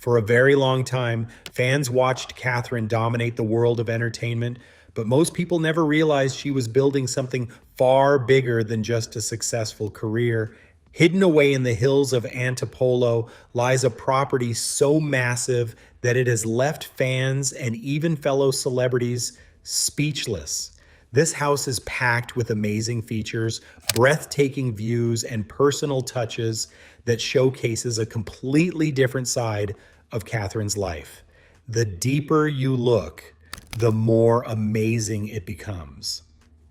For a very long time, fans watched Kathryn dominate the world of entertainment, but most people never realized she was building something far bigger than just a successful career. Hidden away in the hills of Antipolo lies a property so massive that it has left fans and even fellow celebrities speechless. This house is packed with amazing features, breathtaking views, and personal touches that showcases a completely different side of Kathryn's life. The deeper you look, the more amazing it becomes.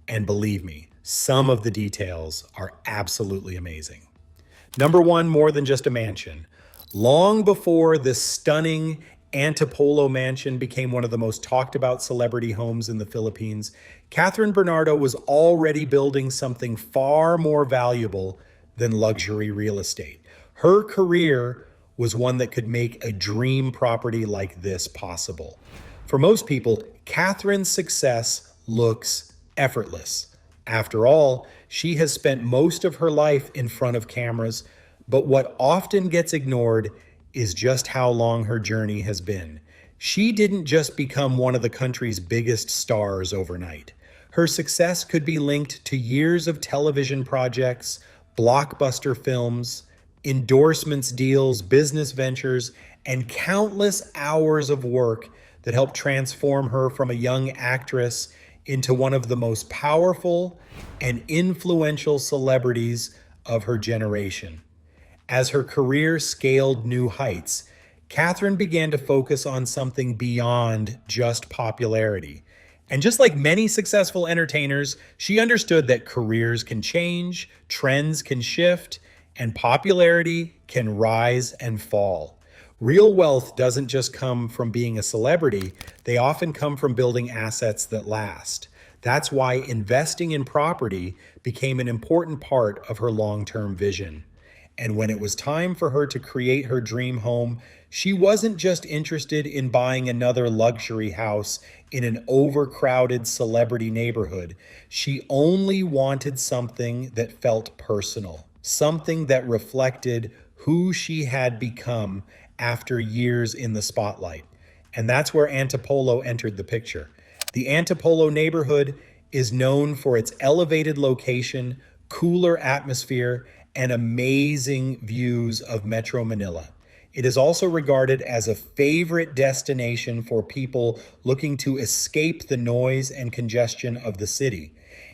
And believe me, some of the details are absolutely amazing. Number one, more than just a mansion. Long before this stunning Antipolo mansion became one of the most talked about celebrity homes in the Philippines, Kathryn Bernardo was already building something far more valuable than luxury real estate. Her career was one that could make a dream property like this possible. For most people, Kathryn's success looks effortless. After all, she has spent most of her life in front of cameras, but what often gets ignored is just how long her journey has been. She didn't just become one of the country's biggest stars overnight. Her success could be linked to years of television projects, blockbuster films, endorsements deals, business ventures, and countless hours of work that helped transform her from a young actress into one of the most powerful and influential celebrities of her generation. As her career scaled new heights, Kathryn began to focus on something beyond just popularity. And just like many successful entertainers, she understood that careers can change, trends can shift, and popularity can rise and fall. Real wealth doesn't just come from being a celebrity, they often come from building assets that last. That's why investing in property became an important part of her long-term vision. And when it was time for her to create her dream home, she wasn't just interested in buying another luxury house in an overcrowded celebrity neighborhood. She only wanted something that felt personal, something that reflected who she had become after years in the spotlight. And that's where Antipolo entered the picture. The Antipolo neighborhood is known for its elevated location, cooler atmosphere, and amazing views of Metro Manila. It is also regarded as a favorite destination for people looking to escape the noise and congestion of the city.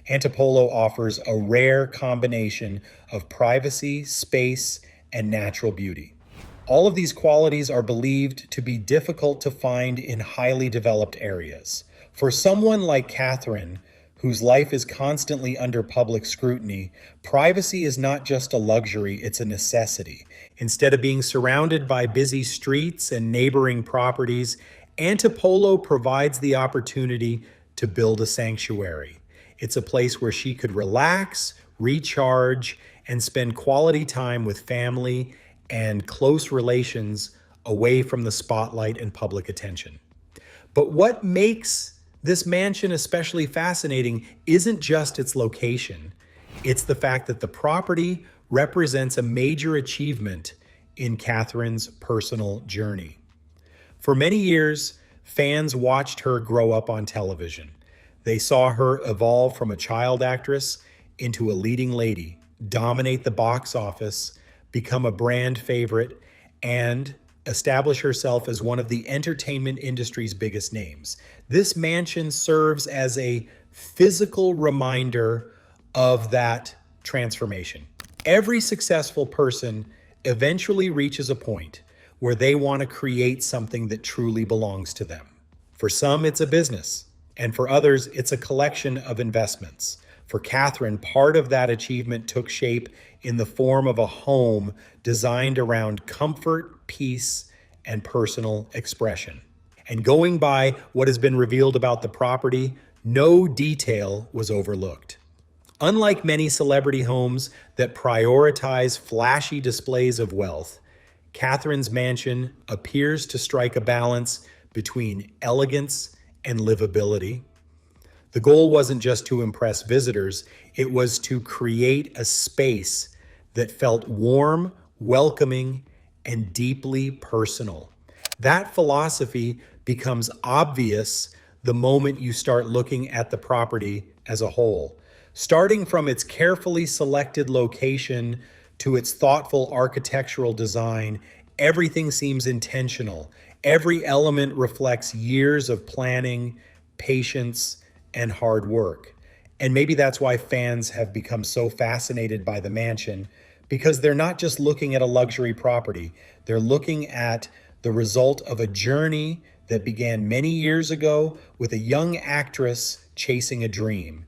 Antipolo offers a rare combination of privacy, space, and natural beauty. All of these qualities are believed to be difficult to find in highly developed areas. For someone like Kathryn, whose life is constantly under public scrutiny, privacy is not just a luxury, it's a necessity. Instead of being surrounded by busy streets and neighboring properties, Antipolo provides the opportunity to build a sanctuary. It's a place where she could relax, recharge, and spend quality time with family and close relations away from the spotlight and public attention. But what makes this mansion especially fascinating isn't just its location. It's the fact that the property represents a major achievement in Kathryn's personal journey. For many years, fans watched her grow up on television. They saw her evolve from a child actress into a leading lady, dominate the box office, become a brand favorite, and establish herself as one of the entertainment industry's biggest names. This mansion serves as a physical reminder of that transformation. Every successful person eventually reaches a point where they want to create something that truly belongs to them. For some, it's a business, and for others, it's a collection of investments. For Kathryn, part of that achievement took shape in the form of a home designed around comfort, peace, and personal expression. And going by what has been revealed about the property, no detail was overlooked. Unlike many celebrity homes that prioritize flashy displays of wealth, Kathryn's mansion appears to strike a balance between elegance and livability. The goal wasn't just to impress visitors, it was to create a space that felt warm, welcoming, and deeply personal. That philosophy becomes obvious the moment you start looking at the property as a whole. Starting from its carefully selected location to its thoughtful architectural design, everything seems intentional. Every element reflects years of planning, patience, and hard work. And maybe that's why fans have become so fascinated by the mansion, because they're not just looking at a luxury property, they're looking at the result of a journey that began many years ago with a young actress chasing a dream.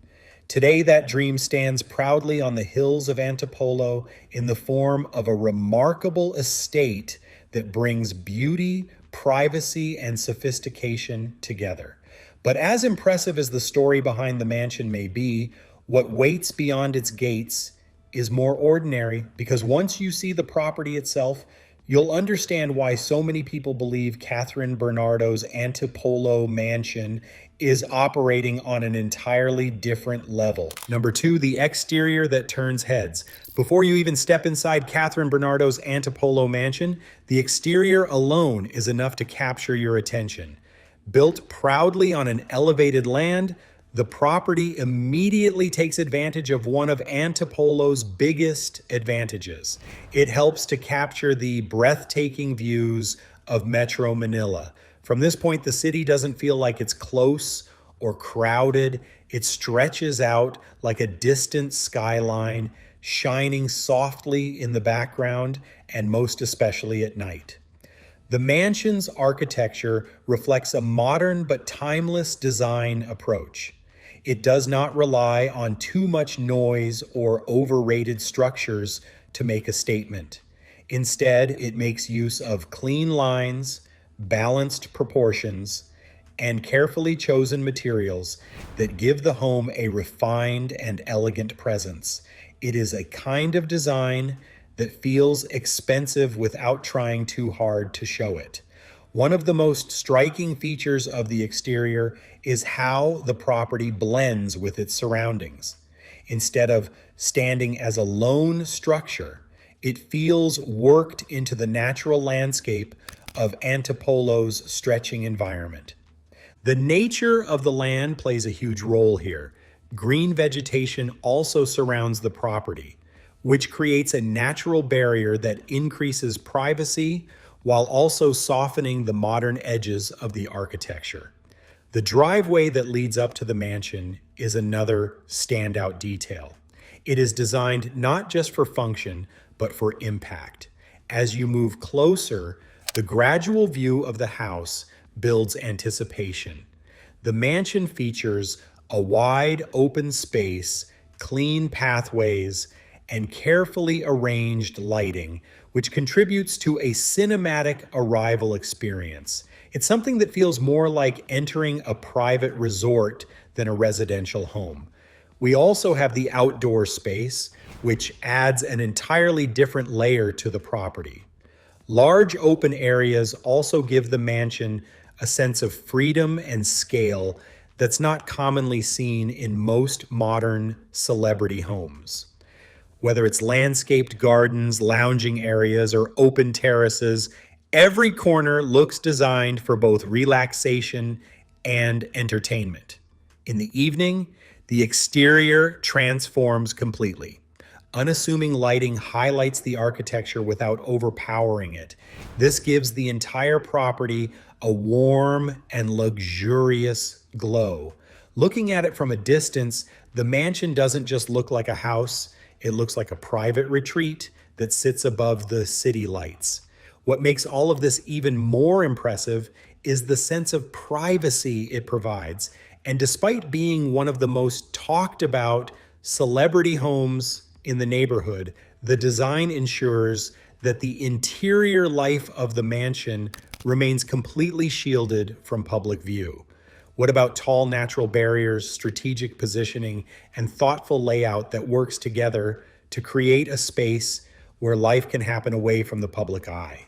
Today, that dream stands proudly on the hills of Antipolo in the form of a remarkable estate that brings beauty, privacy, and sophistication together. But as impressive as the story behind the mansion may be, what waits beyond its gates is more ordinary, because once you see the property itself, you'll understand why so many people believe Kathryn Bernardo's Antipolo mansion is operating on an entirely different level. Number two, the exterior that turns heads. Before you even step inside Kathryn Bernardo's Antipolo mansion, the exterior alone is enough to capture your attention. Built proudly on an elevated land, the property immediately takes advantage of one of Antipolo's biggest advantages. It helps to capture the breathtaking views of Metro Manila. From this point, the city doesn't feel like it's close or crowded. It stretches out like a distant skyline, shining softly in the background, and most especially at night. The mansion's architecture reflects a modern but timeless design approach. It does not rely on too much noise or overrated structures to make a statement. Instead, it makes use of clean lines, balanced proportions, and carefully chosen materials that give the home a refined and elegant presence. It is a kind of design that feels expensive without trying too hard to show it. One of the most striking features of the exterior is how the property blends with its surroundings. Instead of standing as a lone structure, it feels worked into the natural landscape of Antipolo's stretching environment. The nature of the land plays a huge role here. Green vegetation also surrounds the property, which creates a natural barrier that increases privacy while also softening the modern edges of the architecture. The driveway that leads up to the mansion is another standout detail. It is designed not just for function, but for impact. As you move closer, the gradual view of the house builds anticipation. The mansion features a wide open space, clean pathways, and carefully arranged lighting, which contributes to a cinematic arrival experience. It's something that feels more like entering a private resort than a residential home. We also have the outdoor space, which adds an entirely different layer to the property. Large open areas also give the mansion a sense of freedom and scale that's not commonly seen in most modern celebrity homes. Whether it's landscaped gardens, lounging areas, or open terraces, every corner looks designed for both relaxation and entertainment. In the evening, the exterior transforms completely. Unassuming lighting highlights the architecture without overpowering it. This gives the entire property a warm and luxurious glow. Looking at it from a distance, the mansion doesn't just look like a house, it looks like a private retreat that sits above the city lights. What makes all of this even more impressive is the sense of privacy it provides. And despite being one of the most talked about celebrity homes in the neighborhood, the design ensures that the interior life of the mansion remains completely shielded from public view. What about tall natural barriers, strategic positioning, and thoughtful layout that works together to create a space where life can happen away from the public eye?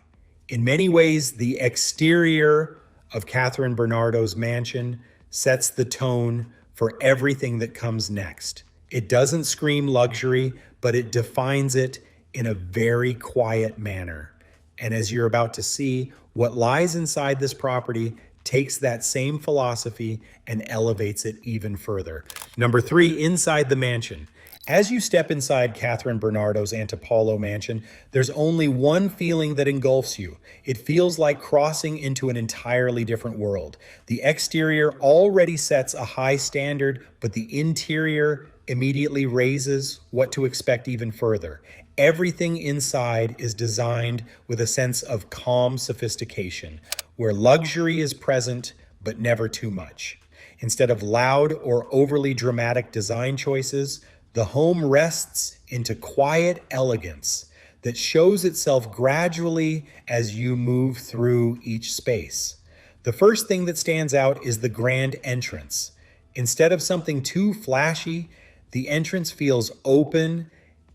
In many ways, the exterior of Kathryn Bernardo's mansion sets the tone for everything that comes next. It doesn't scream luxury, but it defines it in a very quiet manner. And as you're about to see, what lies inside this property takes that same philosophy and elevates it even further. Number three, inside the mansion. As you step inside Kathryn Bernardo's Antipolo mansion, there's only one feeling that engulfs you. It feels like crossing into an entirely different world. The exterior already sets a high standard, but the interior immediately raises what to expect even further. Everything inside is designed with a sense of calm sophistication, where luxury is present, but never too much. Instead of loud or overly dramatic design choices, the home rests into quiet elegance that shows itself gradually as you move through each space. The first thing that stands out is the grand entrance. Instead of something too flashy, the entrance feels open,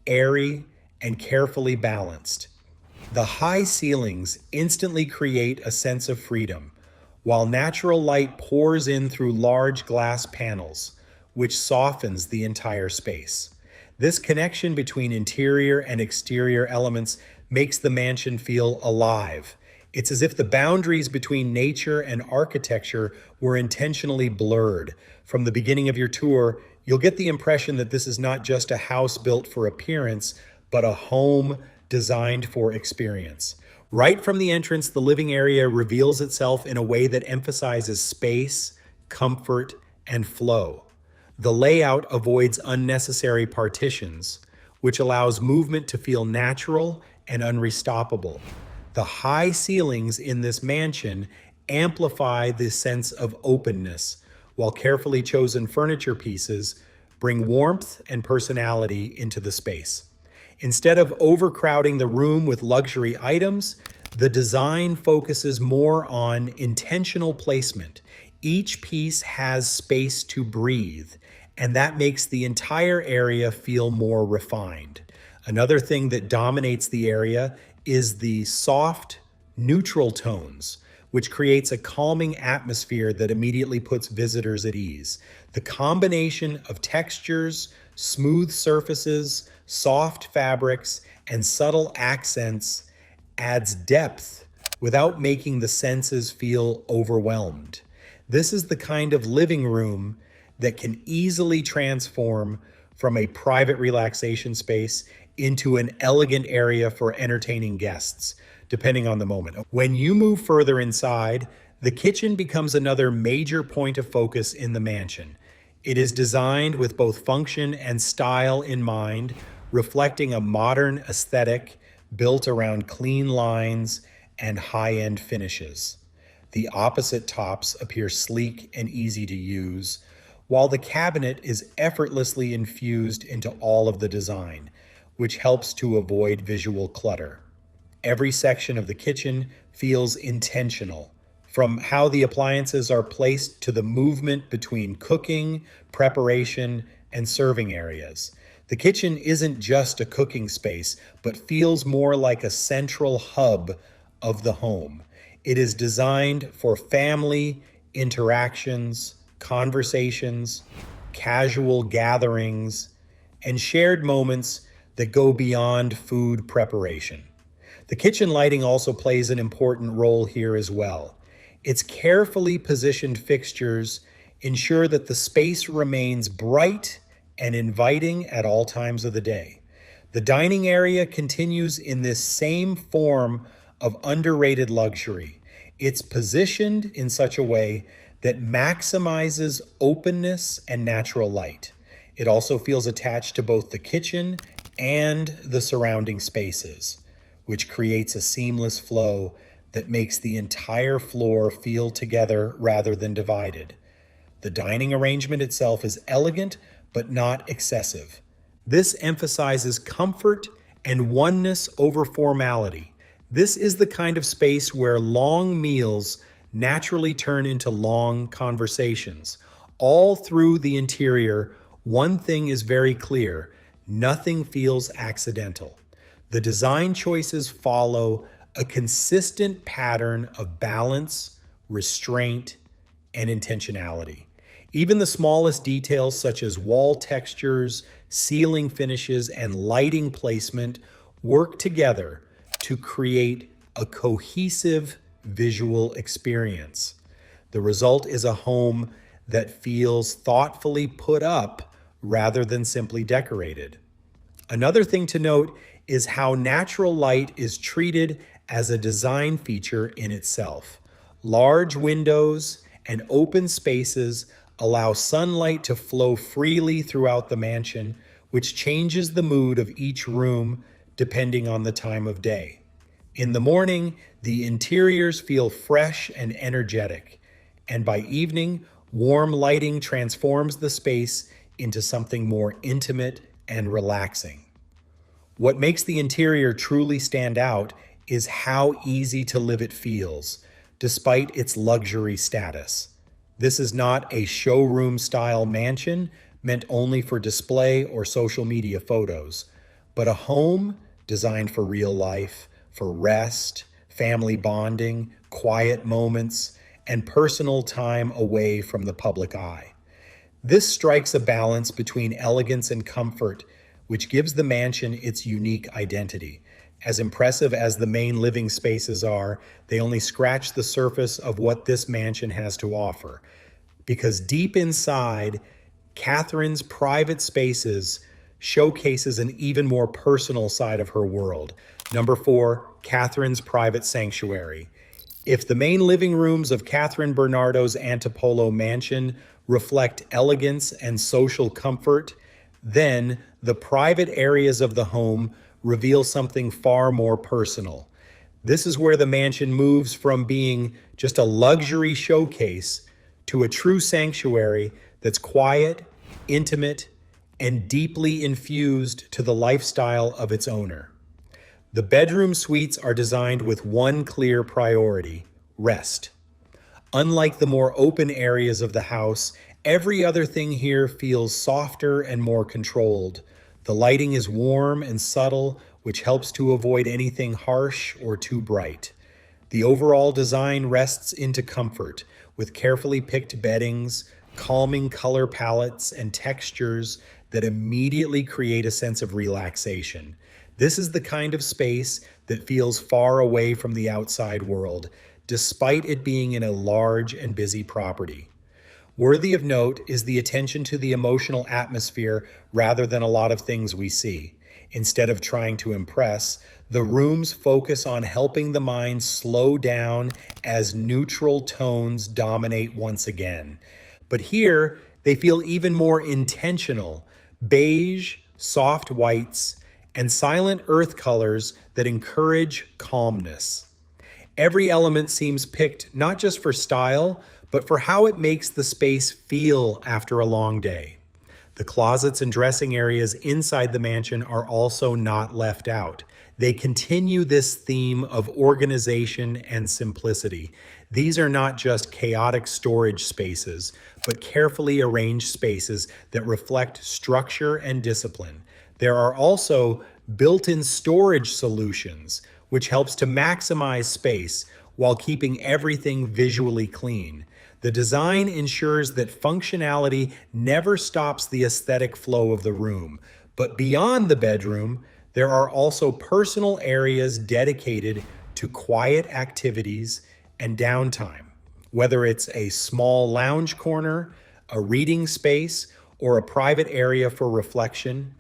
airy, and carefully balanced. The high ceilings instantly create a sense of freedom, while natural light pours in through large glass panels, which softens the entire space. This connection between interior and exterior elements makes the mansion feel alive. It's as if the boundaries between nature and architecture were intentionally blurred. From the beginning of your tour, you'll get the impression that this is not just a house built for appearance, but a home designed for experience. Right from the entrance, the living area reveals itself in a way that emphasizes space, comfort, and flow. The layout avoids unnecessary partitions, which allows movement to feel natural and unstoppable. The high ceilings in this mansion amplify this sense of openness, while carefully chosen furniture pieces bring warmth and personality into the space. Instead of overcrowding the room with luxury items, the design focuses more on intentional placement. Each piece has space to breathe, and that makes the entire area feel more refined. Another thing that dominates the area is the soft, neutral tones, which creates a calming atmosphere that immediately puts visitors at ease. The combination of textures, smooth surfaces, soft fabrics, and subtle accents adds depth without making the senses feel overwhelmed. This is the kind of living room that can easily transform from a private relaxation space into an elegant area for entertaining guests, depending on the moment. When you move further inside, the kitchen becomes another major point of focus in the mansion. It is designed with both function and style in mind, reflecting a modern aesthetic built around clean lines and high-end finishes. The opposite tops appear sleek and easy to use, while the cabinet is effortlessly infused into all of the design, which helps to avoid visual clutter. Every section of the kitchen feels intentional, from how the appliances are placed to the movement between cooking, preparation, and serving areas. The kitchen isn't just a cooking space, but feels more like a central hub of the home. It is designed for family interactions, conversations, casual gatherings, and shared moments that go beyond food preparation. The kitchen lighting also plays an important role here as well. Its carefully positioned fixtures ensure that the space remains bright and inviting at all times of the day. The dining area continues in this same form of underrated luxury. It's positioned in such a way that maximizes openness and natural light. It also feels attached to both the kitchen and the surrounding spaces, which creates a seamless flow that makes the entire floor feel together rather than divided. The dining arrangement itself is elegant but not excessive. This emphasizes comfort and oneness over formality. This is the kind of space where long meals naturally turn into long conversations. All through the interior, one thing is very clear: nothing feels accidental. The design choices follow a consistent pattern of balance, restraint, and intentionality. Even the smallest details, such as wall textures, ceiling finishes, and lighting placement, work together to create a cohesive visual experience. The result is a home that feels thoughtfully put up rather than simply decorated. Another thing to note is how natural light is treated as a design feature in itself. Large windows and open spaces allow sunlight to flow freely throughout the mansion, which changes the mood of each room depending on the time of day. In the morning, the interiors feel fresh and energetic, and by evening, warm lighting transforms the space into something more intimate and relaxing. What makes the interior truly stand out is how easy to live it feels, despite its luxury status. This is not a showroom style mansion meant only for display or social media photos, but a home designed for real life, for rest, family bonding, quiet moments, and personal time away from the public eye. This strikes a balance between elegance and comfort, which gives the mansion its unique identity. As impressive as the main living spaces are, they only scratch the surface of what this mansion has to offer. Because deep inside, Kathryn's private spaces showcases an even more personal side of her world. Number 4, Kathryn's private sanctuary. If the main living rooms of Kathryn Bernardo's Antipolo mansion reflect elegance and social comfort, then the private areas of the home reveal something far more personal. This is where the mansion moves from being just a luxury showcase to a true sanctuary that's quiet, intimate, and deeply infused to the lifestyle of its owner. The bedroom suites are designed with one clear priority: rest. Unlike the more open areas of the house, every other thing here feels softer and more controlled. The lighting is warm and subtle, which helps to avoid anything harsh or too bright. The overall design rests into comfort, with carefully picked beddings, calming color palettes, and textures that immediately create a sense of relaxation. This is the kind of space that feels far away from the outside world, despite it being in a large and busy property. Worthy of note is the attention to the emotional atmosphere rather than a lot of things we see. Instead of trying to impress, the rooms focus on helping the mind slow down as neutral tones dominate once again. But here, they feel even more intentional: beige, soft whites, and silent earth colors that encourage calmness. Every element seems picked not just for style, but for how it makes the space feel after a long day. The closets and dressing areas inside the mansion are also not left out. They continue this theme of organization and simplicity. These are not just chaotic storage spaces, but carefully arranged spaces that reflect structure and discipline. There are also built-in storage solutions, which helps to maximize space while keeping everything visually clean. The design ensures that functionality never stops the aesthetic flow of the room. But beyond the bedroom, there are also personal areas dedicated to quiet activities and downtime. Whether it's a small lounge corner, a reading space, or a private area for reflection,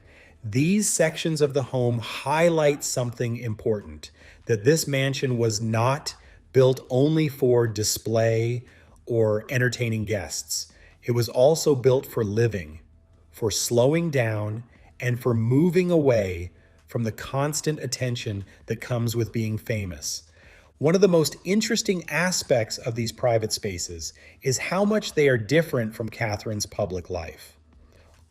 these sections of the home highlight something important: that this mansion was not built only for display or entertaining guests. It was also built for living, for slowing down, and for moving away from the constant attention that comes with being famous. One of the most interesting aspects of these private spaces is how much they are different from Kathryn's public life.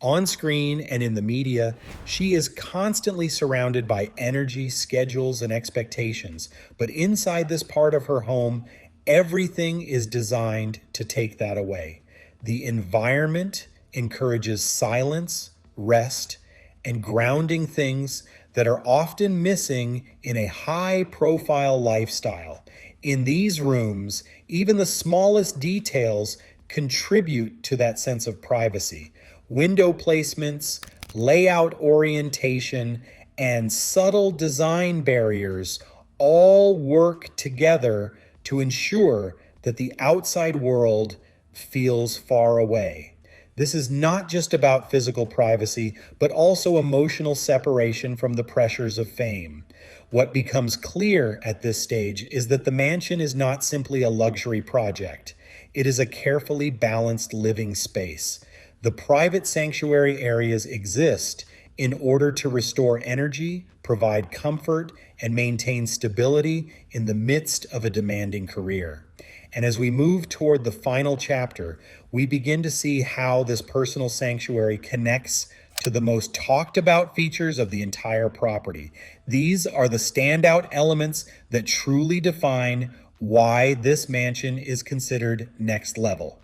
On screen and in the media, she is constantly surrounded by energy, schedules, and expectations. But inside this part of her home, everything is designed to take that away. The environment encourages silence, rest, and grounding, things that are often missing in a high-profile lifestyle. In these rooms, even the smallest details contribute to that sense of privacy. Window placements, layout orientation, and subtle design barriers all work together to ensure that the outside world feels far away. This is not just about physical privacy, but also emotional separation from the pressures of fame. What becomes clear at this stage is that the mansion is not simply a luxury project. It is a carefully balanced living space. The private sanctuary areas exist in order to restore energy, provide comfort, and maintain stability in the midst of a demanding career. And as we move toward the final chapter, we begin to see how this personal sanctuary connects to the most talked about features of the entire property. These are the standout elements that truly define why this mansion is considered next level.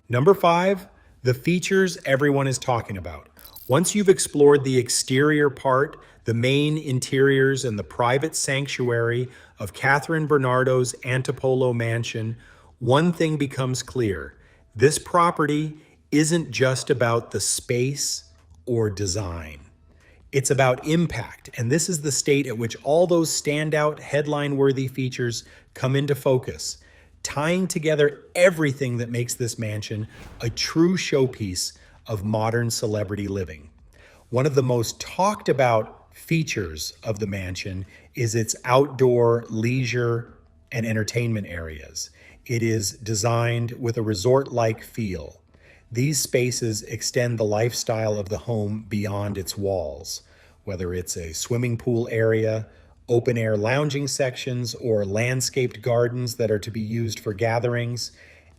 Number 5, the features everyone is talking about. Once you've explored the exterior part, the main interiors, and the private sanctuary of Kathryn Bernardo's Antipolo mansion, one thing becomes clear. This property isn't just about the space or design. It's about impact, and this is the state at which all those standout, headline-worthy features come into focus, tying together everything that makes this mansion a true showpiece of modern celebrity living. One of the most talked about features of the mansion is its outdoor leisure and entertainment areas. It is designed with a resort-like feel. These spaces extend the lifestyle of the home beyond its walls, whether it's a swimming pool area, open-air lounging sections, or landscaped gardens that are to be used for gatherings.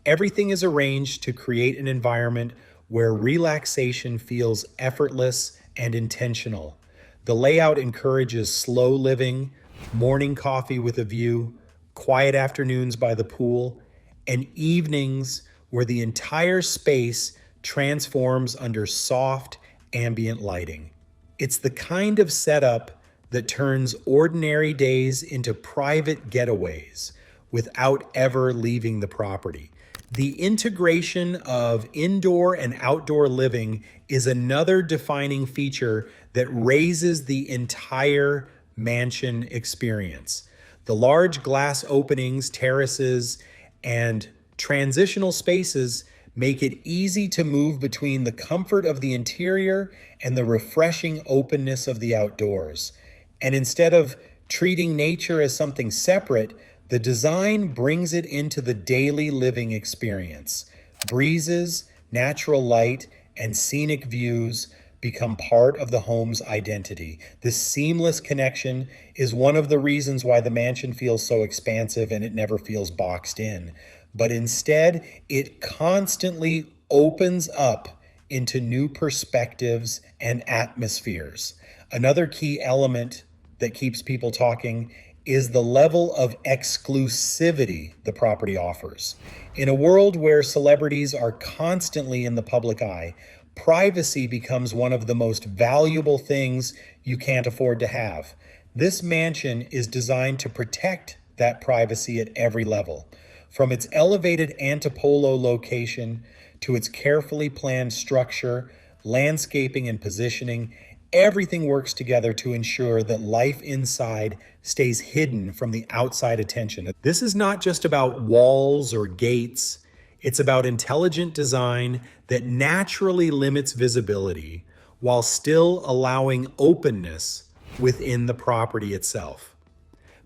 Everything is arranged to create an environment where relaxation feels effortless and intentional. The layout encourages slow living, morning coffee with a view, quiet afternoons by the pool, and evenings where the entire space transforms under soft, ambient lighting. It's the kind of setup that turns ordinary days into private getaways without ever leaving the property. The integration of indoor and outdoor living is another defining feature that raises the entire mansion experience. The large glass openings, terraces, and transitional spaces make it easy to move between the comfort of the interior and the refreshing openness of the outdoors. And instead of treating nature as something separate, the design brings it into the daily living experience. Breezes, natural light, and scenic views become part of the home's identity. This seamless connection is one of the reasons why the mansion feels so expansive and it never feels boxed in. But instead, it constantly opens up into new perspectives and atmospheres. Another key element that keeps people talking is the level of exclusivity the property offers. In a world where celebrities are constantly in the public eye, privacy becomes one of the most valuable things you can't afford to have. This mansion is designed to protect that privacy at every level. From its elevated Antipolo location to its carefully planned structure, landscaping, and positioning, everything works together to ensure that life inside stays hidden from the outside attention. This is not just about walls or gates. It's about intelligent design that naturally limits visibility while still allowing openness within the property itself.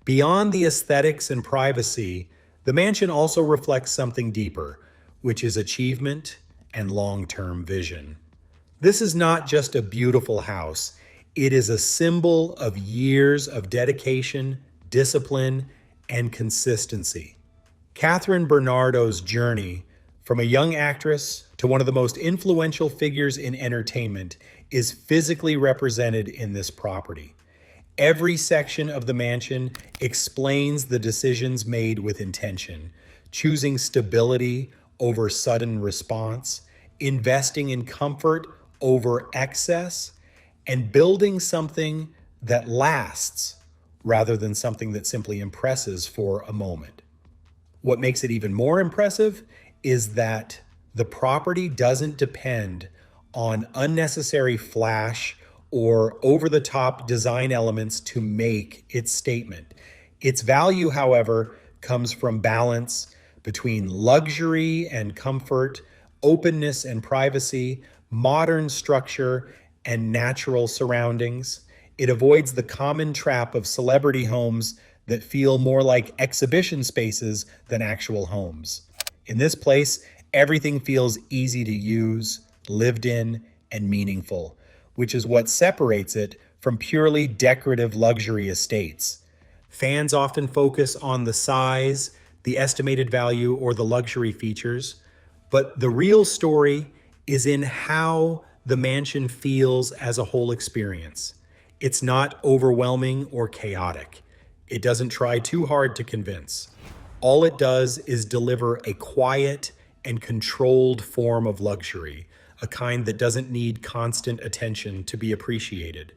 Beyond the aesthetics and privacy, the mansion also reflects something deeper, which is achievement and long-term vision. This is not just a beautiful house. It is a symbol of years of dedication, discipline, and consistency. Kathryn Bernardo's journey from a young actress to one of the most influential figures in entertainment is physically represented in this property. Every section of the mansion explains the decisions made with intention, choosing stability over sudden response, investing in comfort over excess, and building something that lasts rather than something that simply impresses for a moment. What makes it even more impressive is that the property doesn't depend on unnecessary flash or over-the-top design elements to make its statement. Its value, however, comes from balance between luxury and comfort, openness and privacy, modern structure and natural surroundings. It avoids the common trap of celebrity homes that feel more like exhibition spaces than actual homes. In this place, everything feels easy to use, lived in, and meaningful, which is what separates it from purely decorative luxury estates. Fans often focus on the size, the estimated value, or the luxury features, but the real story is in how the mansion feels as a whole experience. It's not overwhelming or chaotic. It doesn't try too hard to convince. All it does is deliver a quiet and controlled form of luxury, a kind that doesn't need constant attention to be appreciated.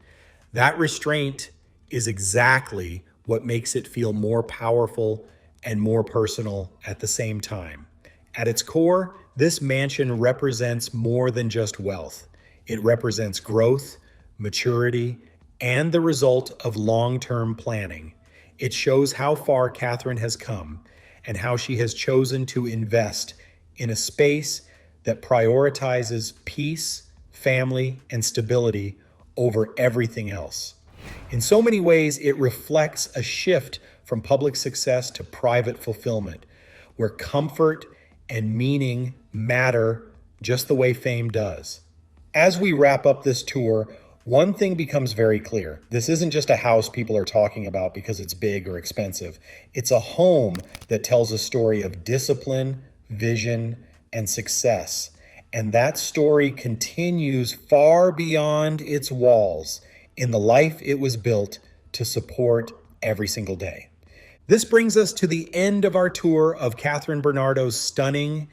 That restraint is exactly what makes it feel more powerful and more personal at the same time. At its core, this mansion represents more than just wealth. It represents growth, maturity, and the result of long-term planning. It shows how far Kathryn has come and how she has chosen to invest in a space that prioritizes peace, family, and stability over everything else. In so many ways, it reflects a shift from public success to private fulfillment, where comfort and meaning matter just the way fame does. As we wrap up this tour, one thing becomes very clear. This isn't just a house people are talking about because it's big or expensive. It's a home that tells a story of discipline, vision, and success. And that story continues far beyond its walls in the life it was built to support every single day. This brings us to the end of our tour of Kathryn Bernardo's stunning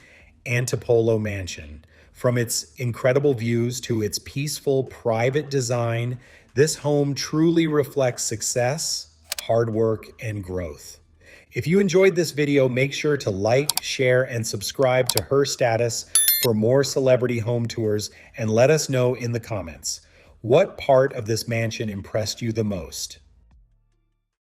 Antipolo mansion. From its incredible views to its peaceful, private design, this home truly reflects success, hard work, and growth. If you enjoyed this video, make sure to like, share, and subscribe to Her Status for more celebrity home tours, and let us know in the comments, what part of this mansion impressed you the most?